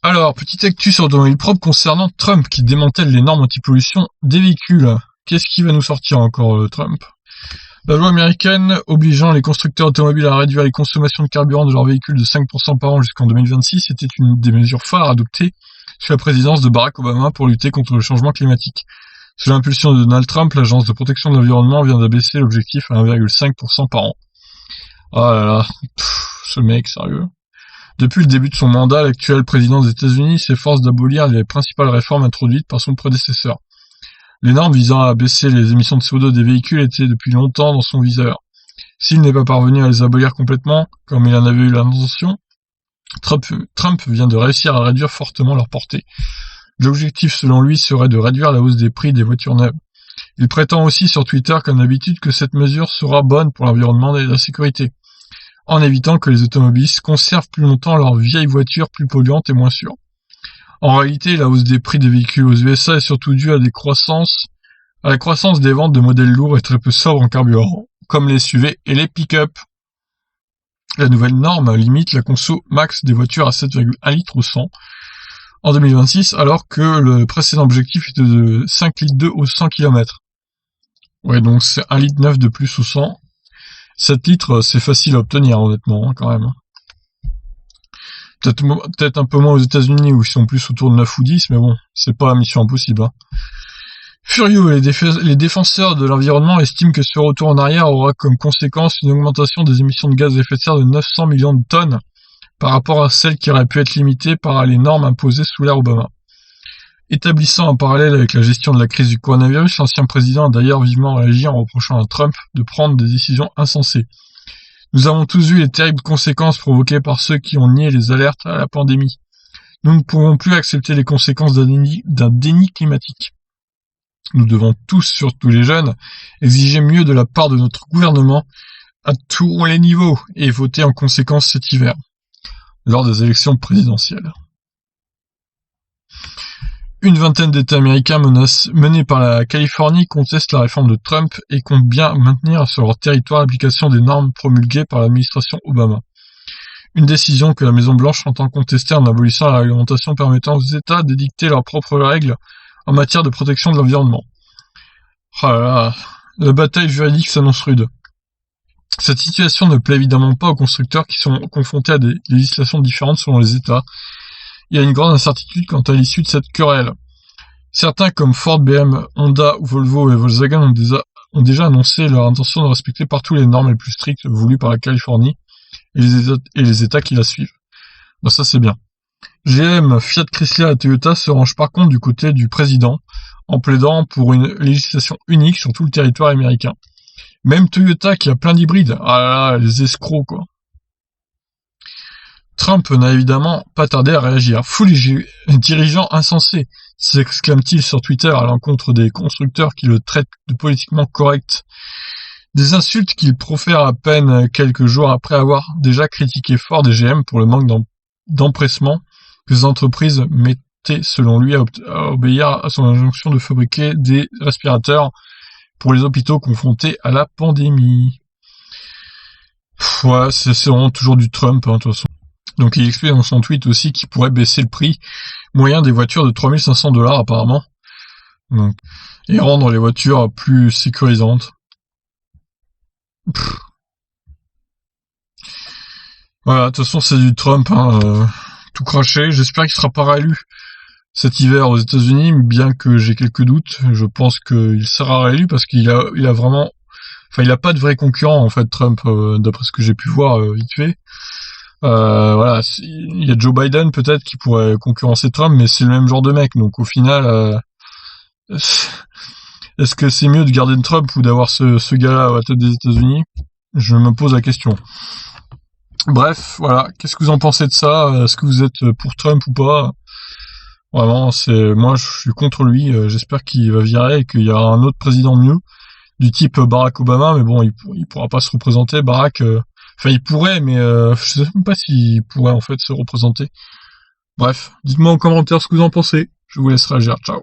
Alors, petite actu sur automobile propre concernant Trump qui démantèle les normes anti-pollution des véhicules. Qu'est-ce qui va nous sortir encore, Trump? La loi américaine obligeant les constructeurs automobiles à réduire les consommations de carburant de leurs véhicules de 5% par an jusqu'en 2026 était une des mesures phares adoptées sous la présidence de Barack Obama pour lutter contre le changement climatique. Sous l'impulsion de Donald Trump, l'agence de protection de l'environnement vient d'abaisser l'objectif à 1,5% par an. Ah là là, ce mec, sérieux. Depuis le début de son mandat, l'actuel président des États-Unis s'efforce d'abolir les principales réformes introduites par son prédécesseur. Les normes visant à baisser les émissions de CO2 des véhicules étaient depuis longtemps dans son viseur. S'il n'est pas parvenu à les abolir complètement, comme il en avait eu l'intention, Trump vient de réussir à réduire fortement leur portée. L'objectif, selon lui, serait de réduire la hausse des prix des voitures neuves. Il prétend aussi sur Twitter, comme d'habitude, que cette mesure sera bonne pour l'environnement et la sécurité, en évitant que les automobilistes conservent plus longtemps leurs vieilles voitures plus polluantes et moins sûres. En réalité, la hausse des prix des véhicules aux USA est surtout due à la croissance des ventes de modèles lourds et très peu sobres en carburant, comme les SUV et les pick-up. La nouvelle norme limite la conso max des voitures à 7,1 litres au 100 en 2026, alors que le précédent objectif était de 5 litres 2 au 100 km. Ouais, donc c'est 1 litre 9 de plus au 100. 7 litres, c'est facile à obtenir, honnêtement, quand même. Peut-être un peu moins aux États-Unis où ils sont plus autour de 9 ou 10, mais bon, c'est pas mission impossible. Furieux, les défenseurs de l'environnement estiment que ce retour en arrière aura comme conséquence une augmentation des émissions de gaz à effet de serre de 900 millions de tonnes par rapport à celles qui auraient pu être limitées par les normes imposées sous l'ère Obama. Établissant un parallèle avec la gestion de la crise du coronavirus, l'ancien président a d'ailleurs vivement réagi en reprochant à Trump de prendre des décisions insensées. Nous avons tous vu les terribles conséquences provoquées par ceux qui ont nié les alertes à la pandémie. Nous ne pouvons plus accepter les conséquences d'un déni climatique. Nous devons tous, surtout les jeunes, exiger mieux de la part de notre gouvernement à tous les niveaux et voter en conséquence cet hiver, lors des élections présidentielles. Une vingtaine d'États américains menés par la Californie contestent la réforme de Trump et comptent bien maintenir sur leur territoire l'application des normes promulguées par l'administration Obama. Une décision que la Maison-Blanche entend contester en abolissant la réglementation permettant aux États d'édicter leurs propres règles en matière de protection de l'environnement. Oh là là, la bataille juridique s'annonce rude. Cette situation ne plaît évidemment pas aux constructeurs qui sont confrontés à des législations différentes selon les États. Il y a une grande incertitude quant à l'issue de cette querelle. Certains comme Ford, BM, Honda, Volvo et Volkswagen ont déjà annoncé leur intention de respecter partout les normes les plus strictes voulues par la Californie et les États qui la suivent. Ben ça c'est bien. GM, Fiat Chrysler et Toyota se rangent par contre du côté du président en plaidant pour une législation unique sur tout le territoire américain. Même Toyota qui a plein d'hybrides. Ah là là, les escrocs quoi. Trump n'a évidemment pas tardé à réagir. Folie dirigeant insensé, s'exclame-t-il sur Twitter à l'encontre des constructeurs qui le traitent de politiquement correct. Des insultes qu'il profère à peine quelques jours après avoir déjà critiqué Ford et GM pour le manque d'empressement que ces entreprises mettaient selon lui à obéir à son injonction de fabriquer des respirateurs pour les hôpitaux confrontés à la pandémie. Ouais, c'est vraiment toujours du Trump, de toute façon. Donc il explique dans son tweet aussi qu'il pourrait baisser le prix moyen des voitures de $3500 apparemment. Donc, et rendre les voitures plus sécurisantes. Voilà, de toute façon c'est du Trump, tout craché. J'espère qu'il sera pas réélu cet hiver aux États-Unis, bien que j'ai quelques doutes. Je pense qu'il sera réélu parce qu'il a vraiment, il a pas de vrai concurrent en fait Trump, d'après ce que j'ai pu voir vite fait. Voilà, il y a Joe Biden peut-être qui pourrait concurrencer Trump, mais c'est le même genre de mec. Donc au final, est-ce que c'est mieux de garder Trump ou d'avoir ce gars-là à la tête des États-Unis? Je me pose la question. Bref, voilà. Qu'est-ce que vous en pensez de ça? Est-ce que vous êtes pour Trump ou pas? Vraiment, moi je suis contre lui. J'espère qu'il va virer et qu'il y aura un autre président mieux, du type Barack Obama. Mais bon, il pourra pas se représenter, Barack. Il pourrait, mais je sais même pas s'il pourrait en fait se représenter. Bref, dites-moi en commentaire ce que vous en pensez. Je vous laisse réagir. Ciao.